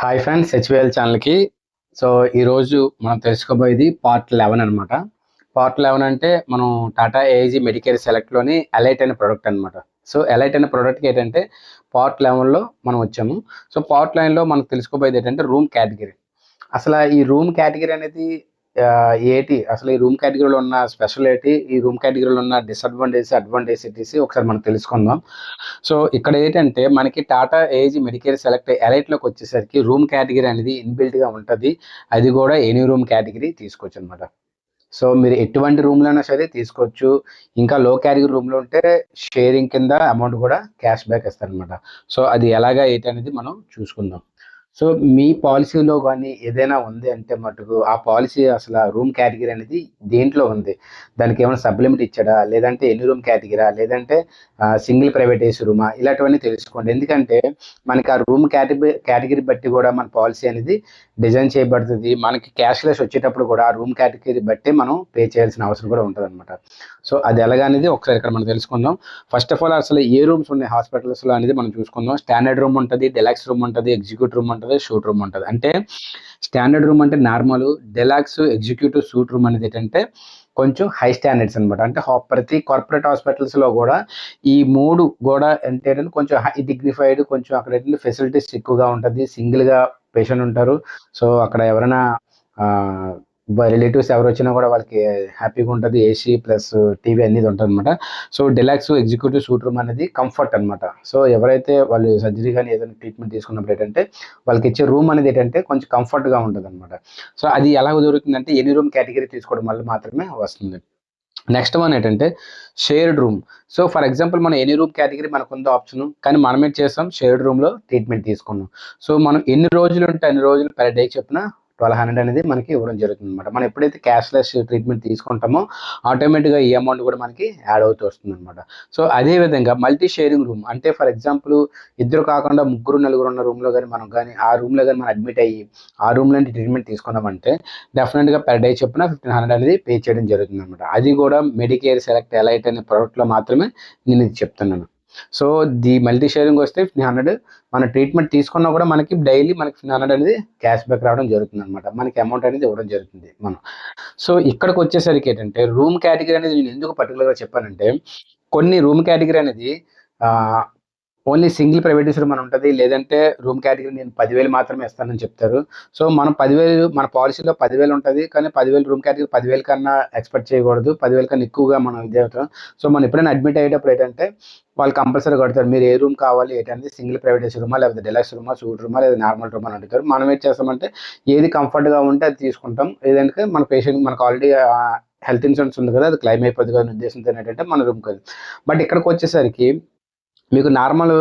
Hi friends, హెచ్విఎల్ ఛానల్కి. So ఈరోజు మనం తెలుసుకోబోయేది పార్ట్ 11 అనమాట. పార్ట్ 11 అంటే మనం టాటా ఏఐజీ మెడికేర్ సెలెక్ట్లోని ఎలైట్ అనే ప్రోడక్ట్ అనమాట. సో ఎలైట్ అనే ప్రోడక్ట్కి ఏంటంటే పార్ట్ 11లో మనం వచ్చాము. సో పార్ట్ 9లో మనం తెలుసుకోబోయేది ఏంటంటే రూమ్ కేటగిరీ. అసలు ఈ రూమ్ కేటగిరీ అనేది ఏటి, అసలు ఈ రూమ్ కేటగిరీలో ఉన్న స్పెషల్ ఏంటి, ఈ రూమ్ కేటగిరీలో ఉన్న అడ్వాంటేజ్ ఒకసారి మనం తెలుసుకుందాం. సో ఇక్కడ ఏంటంటే మనకి టాటా ఏజ్ మెడికేర్ సెలెక్ట్ ఎలైట్లోకి వచ్చేసరికి రూమ్ కేటగిరీ అనేది ఇన్బిల్ట్గా ఉంటుంది. అది కూడా ఎనీ రూమ్ కేటగిరీ తీసుకోవచ్చు అనమాట. సో మీరు ఎటువంటి రూమ్లో అయినా సరే తీసుకోవచ్చు. ఇంకా లో కేటగిరీ రూమ్లో ఉంటే షేరింగ్ కింద అమౌంట్ కూడా క్యాష్ బ్యాక్ ఇస్తారనమాట. సో అది ఎలాగా ఏంటి అనేది మనం చూసుకుందాం. సో మీ పాలసీలో కానీ ఏదైనా ఉంది అంటే మటుకు ఆ పాలసీ అసలు రూమ్ కేటగిరీ అనేది దేంట్లో ఉంది, దానికి ఏమైనా సప్లిమెంట్ ఇచ్చాడా, లేదంటే ఎన్ని రూమ్ కేటగిరా, లేదంటే సింగిల్ ప్రైవేట్ ఏసీ రూమా, ఇలాంటివన్నీ తెలుసుకోండి. ఎందుకంటే మనకి ఆ రూమ్ కేటగిరీ బట్టి కూడా మన పాలసీ అనేది డిజైన్ చేయబడుతుంది. మనకి క్యాష్లెస్ వచ్చేటప్పుడు కూడా ఆ రూమ్ కేటగిరీ బట్టి మనం పే చేయాల్సిన అవసరం కూడా ఉంటుంది అనమాట. సో అది ఎలాగనేది ఒకసారి ఇక్కడ మనం తెలుసుకుందాం. ఫస్ట్ ఆఫ్ ఆల్ అసలు ఏ రూమ్స్ ఉన్నాయి హాస్పిటల్స్లో అనేది మనం చూసుకుందాం. స్టాండర్డ్ రూమ్ ఉంటుంది, డెలాక్స్ రూమ్ ఉంటుంది, ఎగ్జిక్యూటివ్ రూమ్ ఉంటుంది, షూట్ రూమ్ ఉంటుంది. అంటే స్టాండర్డ్ రూమ్ అంటే నార్మల్, డెలాక్స్, ఎగ్జిక్యూటివ్, షూట్ రూమ్ అనేది ఏంటంటే కొంచెం హై స్టాండర్డ్స్ అనమాట. అంటే ప్రతి కార్పొరేట్ హాస్పిటల్స్లో కూడా ఈ మూడు కూడా అంటే కొంచెం హై డిగ్నిఫైడ్, కొంచెం అక్కడ ఏంటంటే ఫెసిలిటీస్ ఎక్కువగా ఉంటుంది. సింగిల్గా పేషెంట్ ఉంటారు. సో అక్కడ ఎవరైనా రిలేటివ్స్ ఎవరు వచ్చినా కూడా వాళ్ళకి హ్యాపీగా ఉంటుంది. ఏసీ ప్లస్ టీవీ అనేది ఉంటుంది అనమాట. సో డెలాక్స్, ఎగ్జిక్యూటివ్, షూట్ రూమ్ అనేది కంఫర్ట్ అనమాట. సో ఎవరైతే వాళ్ళు సర్జరీ కానీ ఏదైనా ట్రీట్మెంట్ తీసుకున్నప్పుడు ఏంటంటే వాళ్ళకి ఇచ్చే రూమ్ అనేది ఏంటంటే కొంచెం కంఫర్ట్గా ఉంటుంది అనమాట. సో అది ఎలా దొరుకుతుందంటే ఎనీ రూమ్ కేటగిరీ తీసుకోవడం వల్ల మాత్రమే వస్తుంది. నెక్స్ట్ వన్ ఏంటంటే shared room. So for example మనం ఎనీ రూమ్ కేటగిరీ మనకు ఉందో ఆప్షన్, కానీ మనం ఏం చేస్తాం, షేర్డ్ రూమ్లో ట్రీట్మెంట్ తీసుకున్నాం. సో మనం ఎన్ని రోజులు ఉంటే అన్ని రోజులు పర్ డే చెప్పిన 1200 అనేది మనకి ఇవ్వడం జరుగుతుంది అనమాట. మనం ఎప్పుడైతే క్యాష్లెస్ ట్రీట్మెంట్ తీసుకుంటామో ఆటోమేటిక్గా ఈ అమౌంట్ కూడా మనకి యాడ్ అవుతూ వస్తుంది అనమాట. సో అదేవిధంగా మల్టీ షేరింగ్ రూమ్ అంటే ఫర్ ఎగ్జాంపుల్ ఇద్దరు కాకుండా ముగ్గురు నలుగురు ఉన్న రూమ్లో కానీ మనం కానీ ఆ రూమ్లో కానీ మనం అడ్మిట్ అయ్యి ఆ రూమ్లో ట్రీట్మెంట్ తీసుకున్నామంటే డెఫినెట్గా పర్ డే చెప్పిన 1500 అనేది పే చేయడం జరుగుతుంది అనమాట. అది కూడా మెడికేర్ సెలెక్ట్ ఎలైట్ అనే ప్రోడక్ట్లో మాత్రమే నేను ఇది చెప్తున్నాను. సో ది మల్టీ షేరింగ్ వస్తే 1500 మన ట్రీట్మెంట్ తీసుకున్నా కూడా మనకి డైలీ మనకి 1500 అనేది క్యాష్ బ్యాక్ రావడం జరుగుతుంది అనమాట. మనకి అమౌంట్ అనేది ఇవ్వడం జరుగుతుంది మనం. సో ఇక్కడికి వచ్చేసరికి ఏంటంటే రూమ్ కేటగిరీ అనేది నేను ఎందుకు పర్టికులర్గా చెప్పానంటే కొన్ని రూమ్ కేటగిరీ అనేది ఓన్లీ సింగిల్ ప్రైవేట్ రూమ్ అని ఉంటుంది, లేదంటే రూమ్ కేటగిరీ నేను 10,000 మాత్రమే ఇస్తానని చెప్తారు. సో మనం 10,000 మన పాలసీలో 10,000 ఉంటుంది, కానీ 10,000 రూమ్ కేటగిరీ 10,000 కన్నా ఎక్స్పెక్ట్ చేయకూడదు, 10,000 కన్నా ఎక్కువగా మనం ఇది అవుతాం. సో మనం ఎప్పుడైనా అడ్మిట్ అయ్యేటప్పుడు ఏంటంటే వాళ్ళు కంపల్సరీ కడతారు, మీరు ఏ రూమ్ కావాలి ఏంటంటే సింగిల్ ప్రైవేట్ ఏసీ రూమా, లేకపోతే డెలక్స్ రూమా, సూట్ రూమా, లేదా నార్మల్ రూమ్ అని అడుగుతారు. మనం ఏం చేస్తామంటే ఏది కంఫర్ట్గా ఉంటే అది తీసుకుంటాం. ఏదంటే మన పేషెంట్ మనకు ఆల్రెడీ హెల్త్ ఇన్సూరెన్స్ ఉంది కదా, అది క్లెయిమ్ అయిపోతుంది కదా ఉద్దేశంతో ఏంటంటే మన రూమ్ కాదు. బట్ ఇక్కడికి వచ్చేసరికి మీకు నార్మల్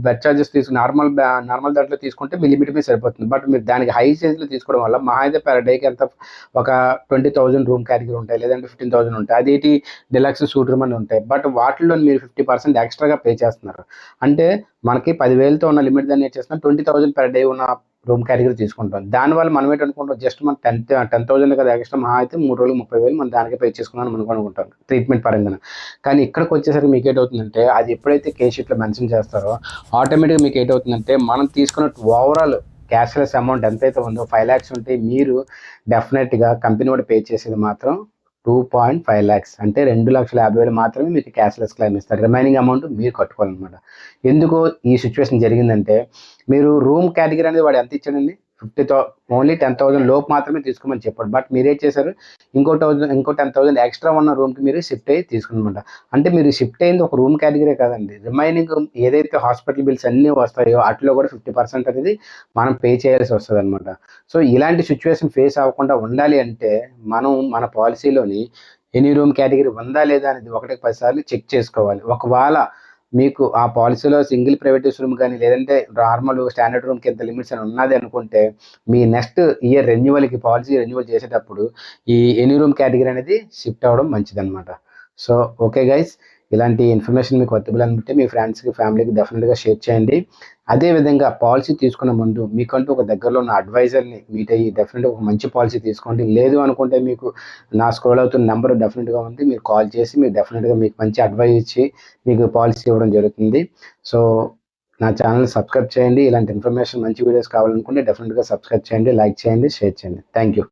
బెడ్ చార్జెస్ నార్మల్ దాంట్లో తీసుకుంటే మీ లిమిట్ మీద సరిపోతుంది. బట్ మీరు దానికి హై సైజ్లో తీసుకోవడం వల్ల మహా అయితే పర్ డేకి ఎంత ఒక 20,000 రూమ్ కేటగిరీ ఉంటాయి, లేదంటే 15,000 ఉంటాయి. అదేంటి డెలక్స్, సూట్ రూమ్ అని ఉంటాయి. బట్ వాటిల్లో మీరు 50% ఎక్స్ట్రాగా పే చేస్తున్నారు. అంటే మనకి 10,000తో ఉన్న లిమిట్ దాన్ని ఏం చేస్తున్నాం, 20,000 పర్ డే ఉన్న రూమ్ కేటగిరీ తీసుకుంటాం. దానివల్ల మనం ఏంటనుకుంటాం, జస్ట్ మనం 10,000 కదా ఎక్స్ట్రా, మహా అయితే 3 రోజులు 30,000 మనం దానికే పే చేసుకున్నాం మనం అనుకుంటాం ట్రీట్మెంట్ పరంగా. కానీ ఇక్కడికి వచ్చేసరికి మీకు ఏంటవుతుందంటే అది ఎప్పుడైతే కేస్ షీట్లో మెన్షన్ చేస్తారో ఆటోమేటిక్గా మీకు ఏంటవుతుందంటే మనం తీసుకున్న ఓవరాల్ క్యాష్లెస్ అమౌంట్ ఎంతైతే ఉందో 5 lakhs ఉంటే మీరు డెఫినెట్గా కంపెనీ కూడా పే చేసేది మాత్రం 2.5 lakhs, అంటే 2,50,000 మాత్రమే మీకు క్యాష్లెస్ క్లెయిమ్ ఇస్తారు. రిమైనింగ్ అమౌంట్ మీరు కట్టుకోవాలన్నమాట. ఎందుకు ఈ సిచ్యువేషన్ జరిగిందంటే మీరు రూమ్ కేటగిరీ అనేది వాడు ఎంత ఇచ్చాడండి, ఓన్లీ 10,000 లోపు మాత్రమే తీసుకోమని చెప్పాడు. బట్ మీరేం చేశారు, ఇంకో 10,000 ఎక్స్ట్రా ఉన్న రూమ్కి మీరు షిఫ్ట్ అయ్యి తీసుకున్నమాట. అంటే మీరు షిఫ్ట్ అయింది ఒక రూమ్ కేటగిరీ కాదండి, రిమైనింగ్ ఏదైతే హాస్పిటల్ బిల్స్ అన్నీ వస్తాయో వాటిలో కూడా 50% అనేది మనం పే చేయాల్సి వస్తుంది అనమాట. సో ఇలాంటి సిచ్యువేషన్ ఫేస్ అవ్వకుండా ఉండాలి అంటే మనం మన పాలసీలోని ఎనీ రూమ్ కేటగిరీ ఉందా లేదా అనేది 1-10 సార్లు చెక్ చేసుకోవాలి. ఒకవేళ మీకు ఆ పాలసీలో సింగిల్ ప్రైవేట్ రూమ్ కానీ లేదంటే నార్మల్ స్టాండర్డ్ రూమ్కి ఎంత లిమిట్స్ అని ఉన్నది అనుకుంటే మీ నెక్స్ట్ ఇయర్ రెన్యువల్కి పాలసీ రెన్యువల్ చేసేటప్పుడు ఈ ఎనీ రూమ్ కేటగిరీ అనేది షిఫ్ట్ అవ్వడం మంచిదన్నమాట. సో ఓకే గైస్, ఇలాంటి ఇన్ఫర్మేషన్ మీకు వర్తబుల్ అనుకుంటే మీ ఫ్రెండ్స్కి, ఫ్యామిలీకి డెఫినెట్గా షేర్ చేయండి. అదేవిధంగా పాలసీ తీసుకునే ముందు మీకంటూ ఒక దగ్గరలో ఉన్న అడ్వైజర్ని మీట్ అయ్యి డెఫినెట్గా ఒక మంచి పాలసీ తీసుకోండి. లేదు అనుకుంటే మీకు నా స్క్రోల్ అవుతున్న నెంబర్ డెఫినెట్గా ఉంది, మీరు కాల్ చేసి మీరు డెఫినెట్గా మీకు మంచి అడ్వైజ్ ఇచ్చి మీకు పాలసీ ఇవ్వడం జరుగుతుంది. సో నా ఛానల్ సబ్స్క్రైబ్ చేయండి. ఇలాంటి ఇన్ఫర్మేషన్ మంచి వీడియోస్ కావాలనుకుంటే డెఫినెట్గా సబ్స్క్రైబ్ చేయండి, లైక్ చేయండి, షేర్ చేయండి. Thank you.